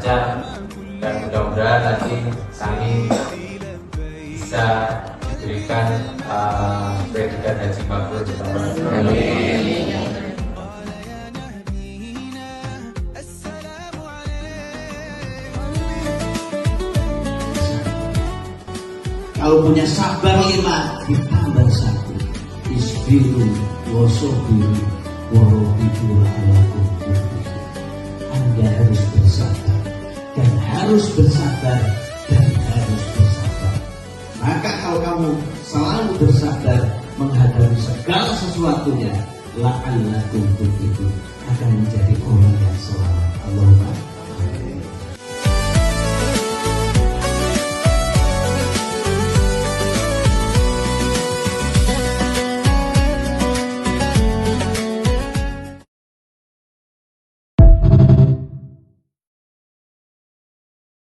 lancar, dan mudah-mudahan nanti kami bisa diberikan predikat haji mabrur. Amin. Kalau punya sabar 5 ditambah 1, isbiru wasobiru warobibul alakum. Anda harus bersabar dan harus bersabar dan harus bersabar. Maka kalau kamu selalu bersabar menghadapi segala sesuatunya, la'allakum tuflihun, akan menjadi orang yang selamat. Allahumma